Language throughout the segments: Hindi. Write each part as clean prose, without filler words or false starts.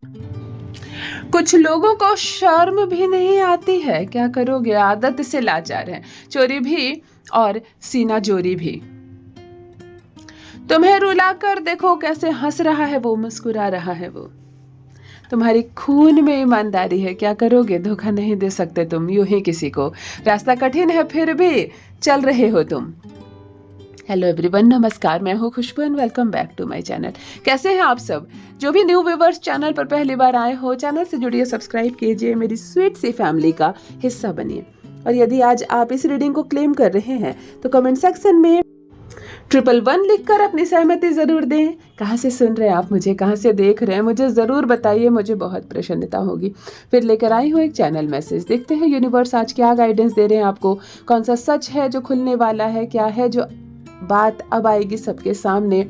कुछ लोगों को शर्म भी नहीं आती है, क्या करोगे, आदत से लाचार है, चोरी भी और सीना जोरी भी। तुम्हें रुलाकर देखो कैसे हंस रहा है वो, मुस्कुरा रहा है वो। तुम्हारी खून में ईमानदारी है, क्या करोगे, धोखा नहीं दे सकते तुम यूं ही किसी को। रास्ता कठिन है फिर भी चल रहे हो तुम। हेलो एवरीवन, नमस्कार, मैं हूँ Khushboo and welcome back to my channel. कैसे हैं आप सब? जो भी न्यू व्यूवर्स चैनल पर पहली बार आए हो, चैनल से जुड़िए, सब्सक्राइब कीजिए, मेरी स्वीट सी फैमिली का हिस्सा बनिए। और यदि आज आप इस रीडिंग को क्लेम कर रहे हैं तो कमेंट सेक्शन में 111 लिखकर अपनी सहमति जरूर दें। कहाँ से सुन रहे हैं आप मुझे, कहाँ से देख रहे हैं, मुझे ज़रूर बताइए, मुझे बहुत प्रसन्नता होगी। फिर लेकर आई हूँ एक चैनल मैसेज, देखते हैं यूनिवर्स आज क्या गाइडेंस दे रहे हैं आपको। कौन सा सच है जो खुलने वाला है, क्या है जो बात अब आएगी सबके सामने,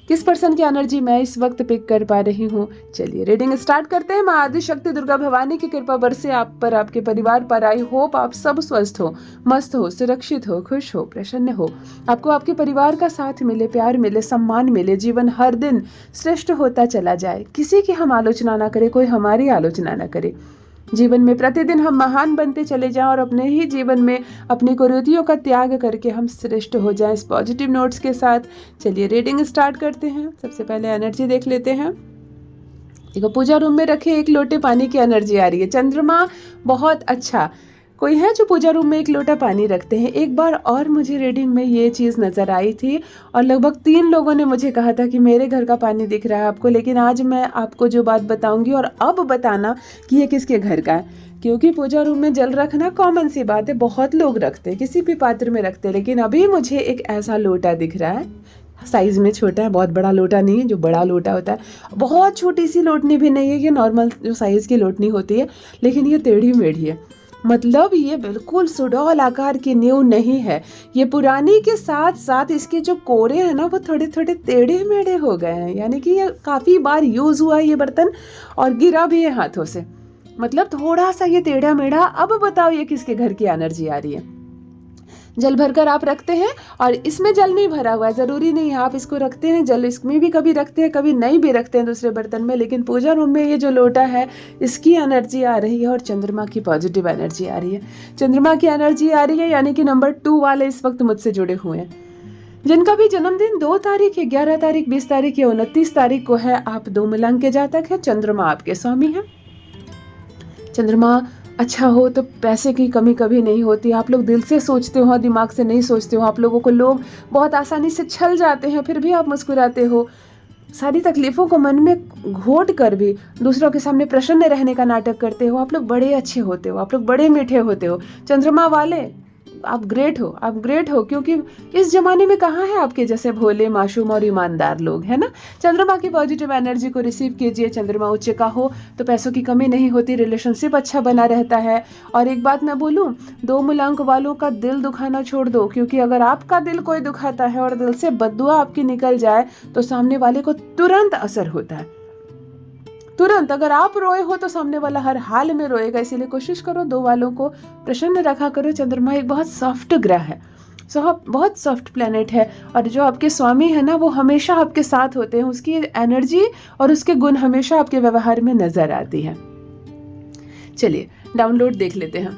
किस पर्सन की एनर्जी मैं इस वक्त पिक कर पा रही हूँ। चलिए रीडिंग स्टार्ट करते हैं। माँ आदि शक्ति दुर्गा भवानी की कृपा बरसे आप पर, आपके परिवार पर। आई होप आप सब स्वस्थ हो, मस्त हो, सुरक्षित हो, खुश हो, प्रसन्न हो। आपको आपके परिवार का साथ मिले, प्यार मिले, सम्मान मिले, जीवन हर दिन श्रेष्ठ होता चला जाए। किसी की हम आलोचना ना करें, कोई हमारी आलोचना ना करे। जीवन में प्रतिदिन हम महान बनते चले जाएं और अपने ही जीवन में अपनी कुरीतियों का त्याग करके हम श्रेष्ठ हो जाएं, इस पॉजिटिव नोट्स के साथ। चलिए रीडिंग स्टार्ट करते हैं। सबसे पहले एनर्जी देख लेते हैं। देखो, पूजा रूम में रखे एक लोटे पानी की एनर्जी आ रही है। चंद्रमा बहुत अच्छा। कोई है जो पूजा रूम में एक लोटा पानी रखते हैं। एक बार और मुझे रीडिंग में ये चीज़ नज़र आई थी और लगभग 3 लोगों ने मुझे कहा था कि मेरे घर का पानी दिख रहा है आपको। लेकिन आज मैं आपको जो बात बताऊंगी और अब बताना कि ये किसके घर का है, क्योंकि पूजा रूम में जल रखना कॉमन सी बात है, बहुत लोग रखते हैं, किसी भी पात्र में रखते हैं। लेकिन अभी मुझे एक ऐसा लोटा दिख रहा है, साइज में छोटा है, बहुत बड़ा लोटा नहीं है। जो बड़ा लोटा होता है, बहुत छोटी सी लोटनी भी नहीं है, ये नॉर्मल जो साइज़ की लोटनी होती है, लेकिन ये टेढ़ी मेढ़ी है। मतलब ये बिल्कुल सुडौल आकार की न्यू नहीं है, ये पुरानी के साथ साथ इसके जो कोरे हैं ना वो थोड़े थोड़े टेढ़े मेढ़े हो गए हैं। यानी कि ये काफ़ी बार यूज़ हुआ है ये बर्तन और गिरा भी है हाथों से, मतलब थोड़ा सा ये टेढ़ा मेढ़ा। अब बताओ ये किसके घर की एनर्जी आ रही है? जल भरकर आप रखते हैं और इसमें जल नहीं भरा हुआ है, ज़रूरी नहीं है आप इसको रखते हैं, जल इसमें भी कभी रखते हैं, कभी नहीं भी रखते हैं दूसरे बर्तन में। लेकिन पूजा रूम में ये जो लोटा है इसकी एनर्जी आ रही है और चंद्रमा की पॉजिटिव एनर्जी आ रही है। चंद्रमा की एनर्जी आ रही है, यानी कि नंबर 2 वाले इस वक्त मुझसे जुड़े हुए हैं, जिनका भी जन्मदिन 2 तारीख है, 11 तारीख, 20 तारीख या 29 तारीख को है। आप 2 मिलांक के जातक है, चंद्रमा आपके स्वामी है। चंद्रमा अच्छा हो तो पैसे की कमी कभी नहीं होती। आप लोग दिल से सोचते हो, दिमाग से नहीं सोचते हो। आप लोगों को लोग बहुत आसानी से छल जाते हैं, फिर भी आप मुस्कुराते हो। सारी तकलीफ़ों को मन में घोट कर भी दूसरों के सामने प्रसन्न रहने का नाटक करते हो। आप लोग बड़े अच्छे होते हो, आप लोग बड़े मीठे होते हो। चंद्रमा वाले आप ग्रेट हो, आप ग्रेट हो, क्योंकि इस जमाने में कहाँ है आपके जैसे भोले, मासूम और ईमानदार लोग, है ना। चंद्रमा की पॉजिटिव एनर्जी को रिसीव कीजिए। चंद्रमा उच्च का हो तो पैसों की कमी नहीं होती, रिलेशनशिप अच्छा बना रहता है। और एक बात मैं बोलूँ, 2 मूलांक वालों का दिल दुखाना छोड़ दो, क्योंकि अगर आपका दिल कोई दुखाता है और दिल से बद्दुआ आपकी निकल जाए तो सामने वाले को तुरंत असर होता है, तुरंत। अगर आप रोए हो तो सामने वाला हर हाल में रोएगा। इसीलिए कोशिश करो 2 वालों को प्रसन्न रखा करो। चंद्रमा एक बहुत सॉफ्ट ग्रह है, बहुत सॉफ्ट प्लेनेट है, और जो आपके स्वामी है ना वो हमेशा आपके साथ होते हैं। उसकी एनर्जी और उसके गुण हमेशा आपके व्यवहार में नजर आती है। चलिए डाउनलोड देख लेते हैं।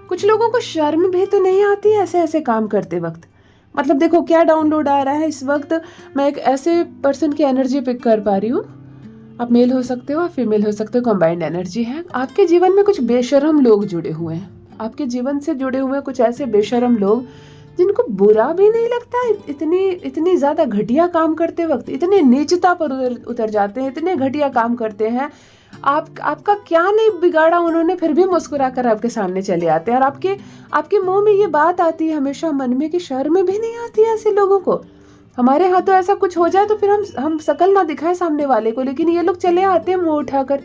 कुछ लोगों को शर्म भी तो नहीं आती ऐसे ऐसे काम करते वक्त। मतलब देखो क्या डाउनलोड आ रहा है इस वक्त। मैं एक ऐसे पर्सन की एनर्जी पिक कर पा रही हूँ। आप मेल हो सकते हो, फीमेल हो सकते हो, कंबाइंड एनर्जी है। आपके जीवन में कुछ बेशरम लोग जुड़े हुए हैं, आपके जीवन से जुड़े हुए कुछ ऐसे बेशरम लोग जिनको बुरा भी नहीं लगता। इतनी ज़्यादा घटिया काम करते वक्त इतनी नीचता पर उतर जाते हैं, इतने घटिया काम करते हैं। आपका क्या नहीं बिगाड़ा उन्होंने, फिर भी मुस्कुरा कर आपके सामने चले आते हैं। और आपके मुंह में ये बात आती है हमेशा मन में कि शर्म भी नहीं आती है ऐसे लोगों को। हमारे हाथों ऐसा कुछ हो जाए तो फिर हम शकल ना दिखाएं सामने वाले को, लेकिन ये लोग चले आते हैं मुंह उठाकर।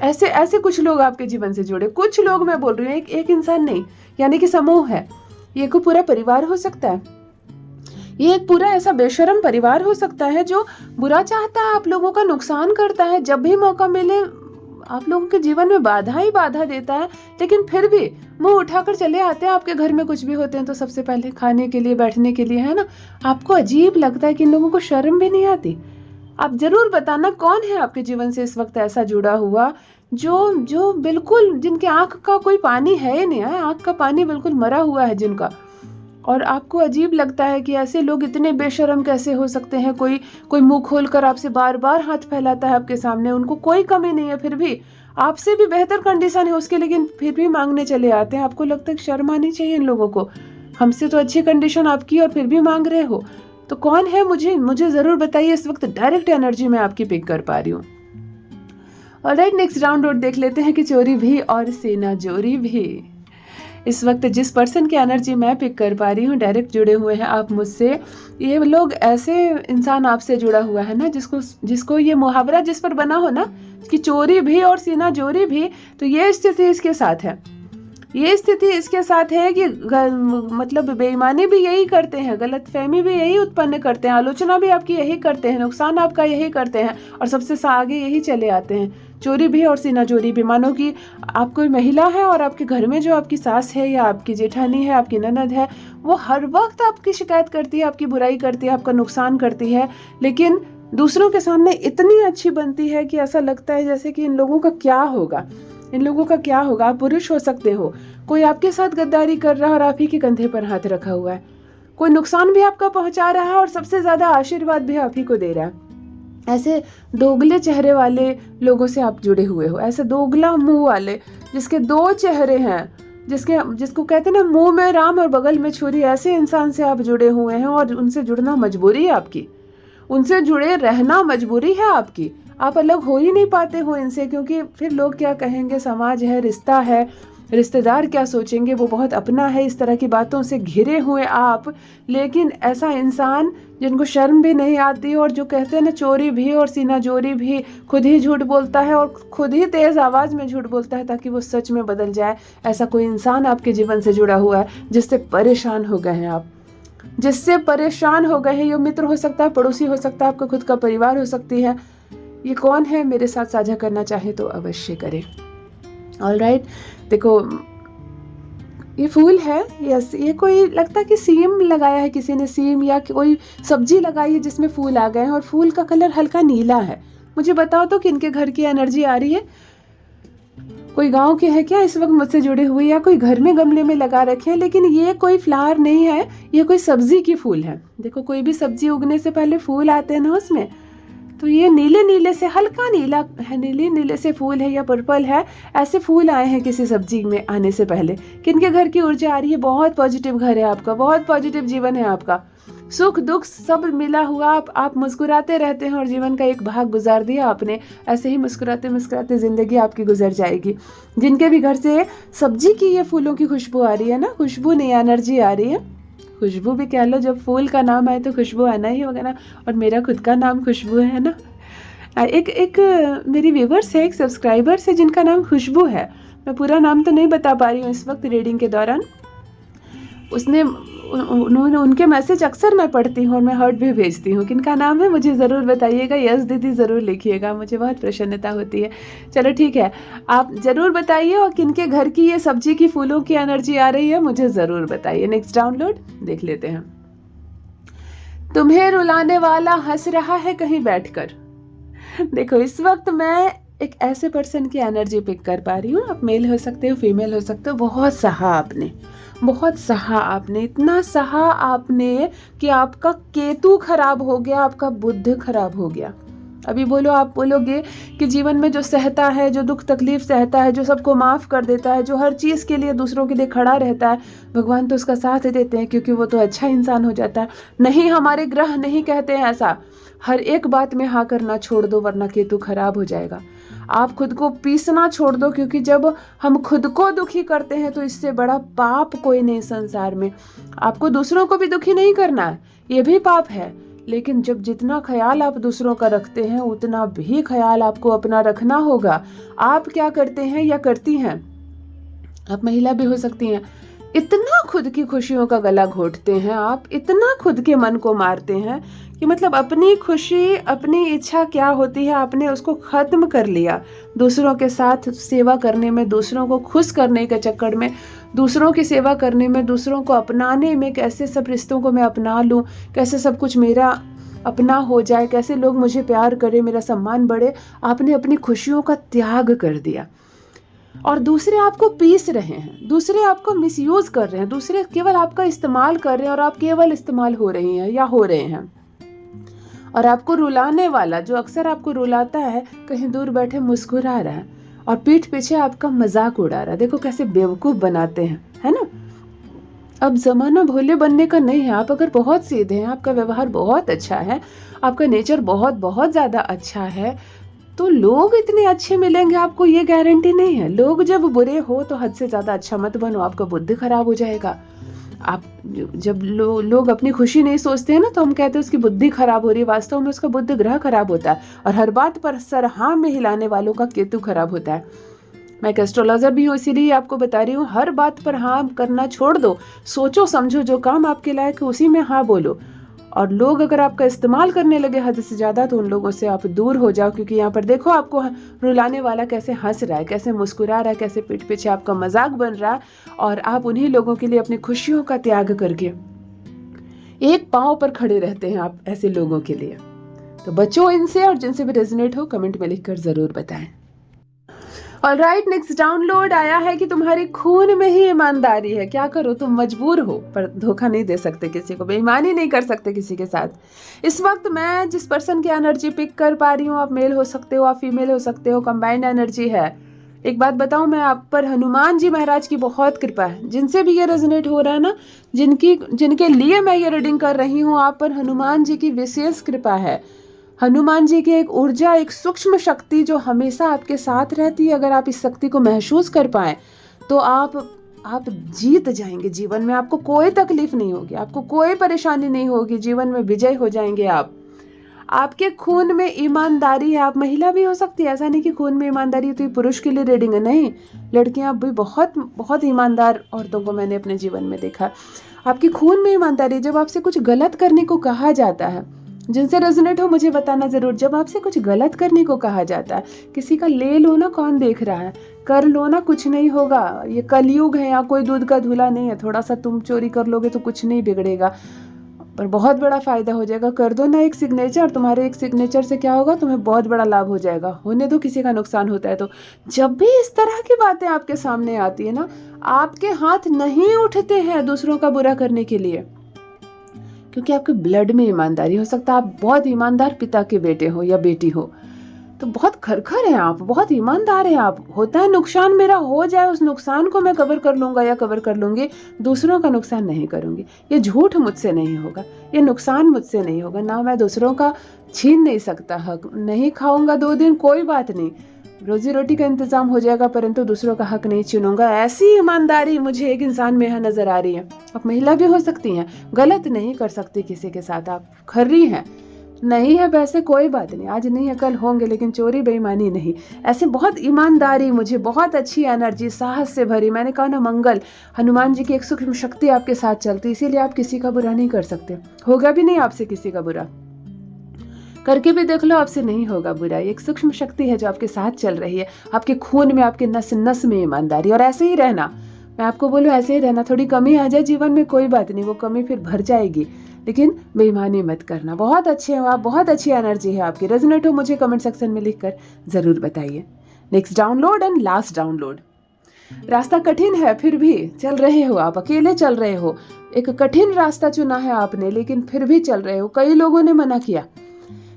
ऐसे ऐसे कुछ लोग आपके जीवन से जुड़े, कुछ लोग मैं बोल रही हूँ, एक इंसान नहीं, यानी कि समूह है। ये कोई पूरा परिवार हो सकता है, ये एक पूरा ऐसा बेशरम परिवार हो सकता है जो बुरा चाहता है, आप लोगों का नुकसान करता है। जब भी मौका मिले आप लोगों के जीवन में बाधा ही बाधा देता है, लेकिन फिर भी मुंह उठाकर चले आते हैं। आपके घर में कुछ भी होते हैं तो सबसे पहले खाने के लिए, बैठने के लिए, है ना। आपको अजीब लगता है कि इन लोगों को शर्म भी नहीं आती। आप जरूर बताना कौन है आपके जीवन से इस वक्त ऐसा जुड़ा हुआ जो बिल्कुल, जिनके आंख का कोई पानी है ही नहीं है, आंख का पानी बिल्कुल मरा हुआ है जिनका। और आपको अजीब लगता है कि ऐसे लोग इतने बेशर्म कैसे हो सकते हैं। कोई मुंह खोलकर आपसे बार बार हाथ फैलाता है आपके सामने, उनको कोई कमी नहीं है, फिर भी आपसे भी बेहतर कंडीशन है उसके, लेकिन फिर भी मांगने चले आते हैं। आपको लगता है शर्म आनी चाहिए इन लोगों को, हमसे तो अच्छी कंडीशन आपकी और फिर भी मांग रहे हो। तो कौन है, मुझे जरूर बताइए। इस वक्त डायरेक्ट एनर्जी में आपकी पिक कर पा रही हूँ। ऑलराइट, नेक्स्ट राउंड और देख लेते हैं कि चोरी भी और सीना जोरी भी। इस वक्त जिस पर्सन की एनर्जी मैं पिक कर पा रही हूँ, डायरेक्ट जुड़े हुए हैं आप मुझसे। ये लोग ऐसे इंसान आपसे जुड़ा हुआ है ना जिसको ये मुहावरा जिस पर बना हो ना कि चोरी भी और सीना जोरी भी, तो ये स्थिति इसके साथ है। ये स्थिति इसके साथ है कि मतलब बेईमानी भी यही करते हैं, गलतफहमी भी यही उत्पन्न करते हैं, आलोचना भी आपकी यही करते हैं, नुकसान आपका यही करते हैं और सबसे आगे यही चले आते हैं। चोरी भी और सीना चोरी भी। मानो कि आप कोई महिला है और आपके घर में जो आपकी सास है या आपकी जेठानी है, आपकी ननद है, वो हर वक्त आपकी शिकायत करती है, आपकी बुराई करती है, आपका नुकसान करती है, लेकिन दूसरों के सामने इतनी अच्छी बनती है कि ऐसा लगता है जैसे कि इन लोगों का क्या होगा, इन लोगों का क्या होगा। आप पुरुष हो सकते हो, कोई आपके साथ गद्दारी कर रहा है और आप ही के कंधे पर हाथ रखा हुआ है, कोई नुकसान भी आपका पहुंचा रहा है और सबसे ज्यादा आशीर्वाद भी आप ही को दे रहा है। ऐसे दोगले चेहरे वाले लोगों से आप जुड़े हुए हो, ऐसे दोगला मुंह वाले जिसके दो चेहरे हैं, जिसको कहते हैं ना मुंह में राम और बगल में छुरी, ऐसे इंसान से आप जुड़े हुए हैं और उनसे जुड़ना मजबूरी है आपकी, उनसे जुड़े रहना मजबूरी है आपकी। आप अलग हो ही नहीं पाते हो इनसे, क्योंकि फिर लोग क्या कहेंगे, समाज है, रिश्ता है, रिश्तेदार क्या सोचेंगे, वो बहुत अपना है, इस तरह की बातों से घिरे हुए आप। लेकिन ऐसा इंसान जिनको शर्म भी नहीं आती और जो कहते हैं ना चोरी भी और सीना जोरी भी, खुद ही झूठ बोलता है और खुद ही तेज आवाज में झूठ बोलता है ताकि वो सच में बदल जाए। ऐसा कोई इंसान आपके जीवन से जुड़ा हुआ है जिससे परेशान हो गए हैं आप, जिससे परेशान हो गए हैं। ये मित्र हो सकता है, पड़ोसी हो सकता है, आपका खुद का परिवार हो सकती है। ये कौन है, मेरे साथ साझा करना चाहे तो अवश्य करें। ऑलराइट, देखो ये फूल है, यस, ये कोई लगता है कि सीम लगाया है किसी ने, सीम या कोई सब्जी लगाई है जिसमें फूल आ गए हैं और फूल का कलर हल्का नीला है। मुझे बताओ तो किनके घर की एनर्जी आ रही है? कोई गांव के है क्या इस वक्त मुझसे जुड़े हुए, या कोई घर में गमले में लगा रखे हैं? लेकिन ये कोई फ्लावर नहीं है, ये कोई सब्जी की फूल है। देखो कोई भी सब्जी उगने से पहले फूल आते हैं ना उसमें, तो ये नीले नीले से, हल्का नीला है, नीले नीले से फूल है या पर्पल है, ऐसे फूल आए हैं किसी सब्जी में आने से पहले। किनके घर की ऊर्जा आ रही है? बहुत पॉजिटिव घर है आपका, बहुत पॉजिटिव जीवन है आपका, सुख दुख सब मिला हुआ, आप मुस्कुराते रहते हैं और जीवन का एक भाग गुजार दिया आपने। ऐसे ही मुस्कुराते मुस्कुराते जिंदगी आपकी गुजर जाएगी। जिनके भी घर से सब्जी की ये फूलों की खुशबू आ रही है ना, खुशबू नहीं एनर्जी आ रही है, खुशबू भी कह लो, जब फूल का नाम आए तो खुशबू आना ही होगा ना। और मेरा खुद का नाम खुशबू है ना। एक मेरी व्यूवर्स है, एक सब्सक्राइबर है जिनका नाम खुशबू है। मैं पूरा नाम तो नहीं बता पा रही हूँ इस वक्त रीडिंग के दौरान। उन्होंने उनके मैसेज अक्सर मैं पढ़ती हूँ और मैं हार्ट भी भेजती हूँ। किनका नाम है मुझे ज़रूर बताइएगा, यस दीदी ज़रूर लिखिएगा, मुझे बहुत प्रसन्नता होती है। चलो ठीक है, आप ज़रूर बताइए और किनके घर की ये सब्जी की फूलों की एनर्जी आ रही है मुझे ज़रूर बताइए। नेक्स्ट डाउनलोड देख लेते हैं। तुम्हें रुलाने वाला हंस रहा है कहीं बैठकर। देखो इस वक्त मैं एक ऐसे पर्सन की एनर्जी पिक कर पा रही हूँ। आप मेल हो सकते हो, फीमेल हो सकते हो। बहुत सहा आपने, बहुत सहा आपने, इतना सहा आपने कि आपका केतु खराब हो गया, आपका बुध खराब हो गया। अभी बोलो, आप बोलोगे कि जीवन में जो सहता है, जो दुख तकलीफ सहता है, जो सबको माफ कर देता है, जो हर चीज के लिए दूसरों के लिए खड़ा रहता है, भगवान तो उसका साथ देते हैं क्योंकि वो तो अच्छा इंसान हो जाता है। नहीं, हमारे ग्रह नहीं कहते हैं ऐसा। हर एक बात में हाँ करना छोड़ दो वरना केतु खराब हो जाएगा। आप खुद को पीसना छोड़ दो, क्योंकि जब हम खुद को दुखी करते हैं तो इससे बड़ा पाप कोई नहीं संसार में। आपको दूसरों को भी दुखी नहीं करना है, ये भी पाप है। लेकिन जब जितना ख्याल आप दूसरों का रखते हैं उतना भी ख्याल आपको अपना रखना होगा। आप क्या करते हैं या करती हैं, आप महिला भी हो सकती हैं, इतना खुद की खुशियों का गला घोटते हैं आप, इतना खुद के मन को मारते हैं कि मतलब अपनी खुशी, अपनी इच्छा क्या होती है आपने उसको खत्म कर लिया। दूसरों के साथ सेवा करने में, दूसरों को खुश करने के चक्कर में, दूसरों की सेवा करने में, दूसरों को अपनाने में, कैसे सब रिश्तों को मैं अपना लूं, कैसे सब कुछ मेरा अपना हो जाए, कैसे लोग मुझे प्यार करें, मेरा सम्मान बढ़े। आपने अपनी खुशियों का त्याग कर दिया और दूसरे आपको पीस रहे हैं, दूसरे आपको मिसयूज कर रहे हैं, दूसरे केवल आपका इस्तेमाल कर रहे हैं और आप केवल इस्तेमाल हो रही हैं या हो रहे हैं। और आपको रुलाने वाला, जो अक्सर आपको रुलाता है, कहीं दूर बैठे मुस्कुरा रहा है और पीठ पीछे आपका मजाक उड़ा रहा है। देखो कैसे बेवकूफ बनाते हैं, है ना। अब जमाना भोले बनने का नहीं है। आप अगर बहुत सीधे हैं, आपका व्यवहार बहुत अच्छा है, आपका नेचर बहुत बहुत ज्यादा अच्छा है, तो लोग इतने अच्छे मिलेंगे आपको, ये गारंटी नहीं है। लोग जब बुरे हो तो हद से ज्यादा अच्छा मत बनो, आपका बुद्धि खराब हो जाएगा। आप जब लोग अपनी खुशी नहीं सोचते हैं ना, तो हम कहते हैं उसकी बुद्धि खराब हो रही है, वास्तव में उसका बुद्धि ग्रह खराब होता है। और हर बात पर सर हाँ में हिलाने वालों का केतु खराब होता है। मैं एक एस्ट्रोलॉजर भी हूँ, इसीलिए आपको बता रही हूँ, हर बात पर हाँ करना छोड़ दो। सोचो समझो, जो काम आपके लायक है उसी में हाँ बोलो। और लोग अगर आपका इस्तेमाल करने लगे हद से ज्यादा, तो उन लोगों से आप दूर हो जाओ। क्योंकि यहाँ पर देखो आपको रुलाने वाला कैसे हंस रहा है, कैसे मुस्कुरा रहा है, कैसे पीठ पीछे आपका मजाक बन रहा है, और आप उन्हीं लोगों के लिए अपनी खुशियों का त्याग करके एक पांव पर खड़े रहते हैं आप ऐसे लोगों के लिए। तो बचो इनसे, और जिनसे भी रेजोनेट हो कमेंट में लिखकर जरूर बताएं। ऑलराइट, नेक्स्ट डाउनलोड आया है कि तुम्हारे खून में ही ईमानदारी है। क्या करो, तुम मजबूर हो, पर धोखा नहीं दे सकते किसी को, बेईमानी नहीं कर सकते किसी के साथ। इस वक्त मैं जिस पर्सन की एनर्जी पिक कर पा रही हूँ, आप मेल हो सकते हो, आप फीमेल हो सकते हो, कंबाइंड एनर्जी है। एक बात बताऊं, मैं आप पर हनुमान जी महाराज की बहुत कृपा है। जिनसे भी ये रेजोनेट हो रहा है ना, जिनके लिए मैं ये रीडिंग कर रही हूँ, आप पर हनुमान जी की विशेष कृपा है। हनुमान जी की एक ऊर्जा, एक सूक्ष्म शक्ति जो हमेशा आपके साथ रहती है। अगर आप इस शक्ति को महसूस कर पाए तो आप जीत जाएंगे जीवन में। आपको कोई तकलीफ नहीं होगी, आपको कोई परेशानी नहीं होगी, जीवन में विजय हो जाएंगे आप। आपके खून में ईमानदारी है। आप महिला भी हो सकती है, ऐसा नहीं कि खून में ईमानदारी तो ये पुरुष के लिए रीडिंग है, नहीं। लड़कियां भी बहुत बहुत ईमानदार औरतों को मैंने अपने जीवन में देखा। आपके खून में ईमानदारी। जब आपसे कुछ गलत करने को कहा जाता है, जिनसे रेजोनेट हो मुझे बताना जरूर, जब आपसे कुछ गलत करने को कहा जाता है, किसी का ले लो ना, कौन देख रहा है, कर लो ना, कुछ नहीं होगा। ये कलयुग है, यहाँ कोई दूध का धुला नहीं है। थोड़ा सा तुम चोरी कर लोगे तो कुछ नहीं बिगड़ेगा, पर बहुत बड़ा फायदा हो जाएगा। कर दो ना एक सिग्नेचर, तुम्हारे एक सिग्नेचर से क्या होगा, तुम्हें बहुत बड़ा लाभ हो जाएगा। होने दो, किसी का नुकसान होता है तो। जब भी इस तरह की बातें आपके सामने आती है ना, आपके हाथ नहीं उठते हैं दूसरों का बुरा करने के लिए, क्योंकि आपके ब्लड में ईमानदारी। हो सकता है आप बहुत ईमानदार पिता के बेटे हो या बेटी हो, तो बहुत खरखर हैं आप, बहुत ईमानदार हैं आप। होता है नुकसान मेरा हो जाए, उस नुकसान को मैं कवर कर लूंगा या कवर कर लूंगी, दूसरों का नुकसान नहीं करूंगी। ये झूठ मुझसे नहीं होगा, ये नुकसान मुझसे नहीं होगा, ना मैं दूसरों का छीन नहीं सकता हक। नहीं खाऊंगा 2 दिन, कोई बात नहीं, रोजी रोटी का इंतजाम हो जाएगा, परंतु दूसरों का हक नहीं छीनूंगा। ऐसी ईमानदारी मुझे एक इंसान में यहाँ नजर आ रही है। आप महिला भी हो सकती हैं, गलत नहीं कर सकती किसी के साथ, आप खर्री हैं। नहीं है पैसे, कोई बात नहीं, आज नहीं है कल होंगे, लेकिन चोरी बेईमानी नहीं। ऐसे बहुत ईमानदारी, मुझे बहुत अच्छी एनर्जी, साहस से भरी। मैंने कहा ना, मंगल, हनुमान जी की एक सूक्ष्म शक्ति आपके साथ चलती, इसीलिए आप किसी का बुरा नहीं कर सकते। होगा भी नहीं आपसे किसी का बुरा, करके भी देख लो, आपसे नहीं होगा बुरा। एक सूक्ष्म शक्ति है जो आपके साथ चल रही है। आपके खून में, आपके नस नस में ईमानदारी। और ऐसे ही रहना, मैं आपको बोलूँ ऐसे ही रहना। थोड़ी कमी आ जाए जीवन में, कोई बात नहीं, वो कमी फिर भर जाएगी, लेकिन बेईमानी मत करना। बहुत अच्छे हो आप, बहुत अच्छी एनर्जी है आपकी। रेजोनेट हो मुझे कमेंट सेक्शन में लिखकर जरूर बताइए। Next download and last download. रास्ता कठिन है, फिर भी चल रहे हो आप, अकेले चल रहे हो। एक कठिन रास्ता चुना है आपने, लेकिन फिर भी चल रहे हो। कई लोगों ने मना किया।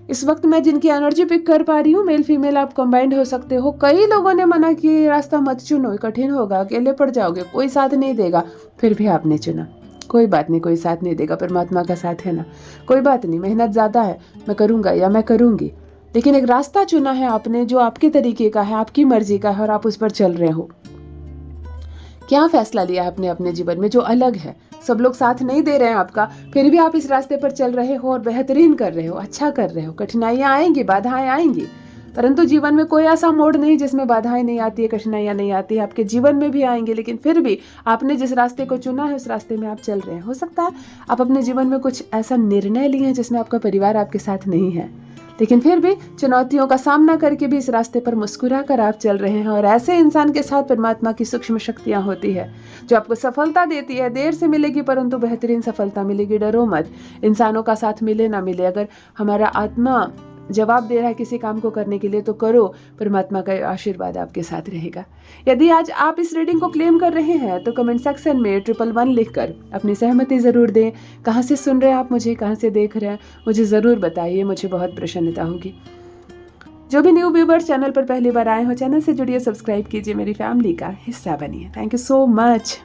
इस वक्त मैं जिनकी एनर्जी पिक कर पा रही हूँ, मेल फीमेल आप कंबाइंड हो सकते हो। कई लोगों ने मना किया, रास्ता मत चुनो, कठिन होगा, अकेले पड़ जाओगे, कोई साथ नहीं देगा। फिर भी आपने चुना। कोई बात नहीं, कोई साथ नहीं देगा, परमात्मा का साथ है ना। कोई बात नहीं, मेहनत ज्यादा है, मैं करूंगा या मैं करूंगी, लेकिन एक रास्ता चुना है आपने जो आपके तरीके का है, आपकी मर्जी का है, और आप उस पर चल रहे हो। क्या फैसला लिया आपने अपने जीवन में जो अलग है? सब लोग साथ नहीं दे रहे हैं आपका, फिर भी आप इस रास्ते पर चल रहे हो और बेहतरीन कर रहे हो, अच्छा कर रहे हो। कठिनाइयां आएंगी, बाधाएं आएंगी, परंतु जीवन में कोई ऐसा मोड़ नहीं जिसमें बाधाएं नहीं आती है, कठिनाइयां नहीं आती है। आपके जीवन में भी आएंगे, लेकिन फिर भी आपने जिस रास्ते को चुना है उस रास्ते में आप चल रहे हैं। हो सकता है आप अपने जीवन में कुछ ऐसा निर्णय लिए हैं जिसमें आपका परिवार आपके साथ नहीं है, लेकिन फिर भी चुनौतियों का सामना करके भी इस रास्ते पर मुस्कुरा कर आप चल रहे हैं। और ऐसे इंसान के साथ परमात्मा की सूक्ष्म शक्तियां होती है जो आपको सफलता देती है। देर से मिलेगी परंतु बेहतरीन सफलता मिलेगी। डरो मत, इंसानों का साथ मिले ना मिले, अगर हमारा आत्मा जवाब दे रहा है किसी काम को करने के लिए तो करो, परमात्मा का आशीर्वाद आपके साथ रहेगा। यदि आज आप इस रीडिंग को क्लेम कर रहे हैं तो कमेंट सेक्शन में 111 लिखकर अपनी सहमति ज़रूर दें। कहाँ से सुन रहे हैं आप मुझे, कहाँ से देख रहे हैं, मुझे ज़रूर बताइए, मुझे बहुत प्रसन्नता होगी। जो भी न्यू व्यूवर्स चैनल पर पहली बार आए हो, चैनल से जुड़िए, सब्सक्राइब कीजिए, मेरी फैमिली का हिस्सा बनिए। Thank you so much.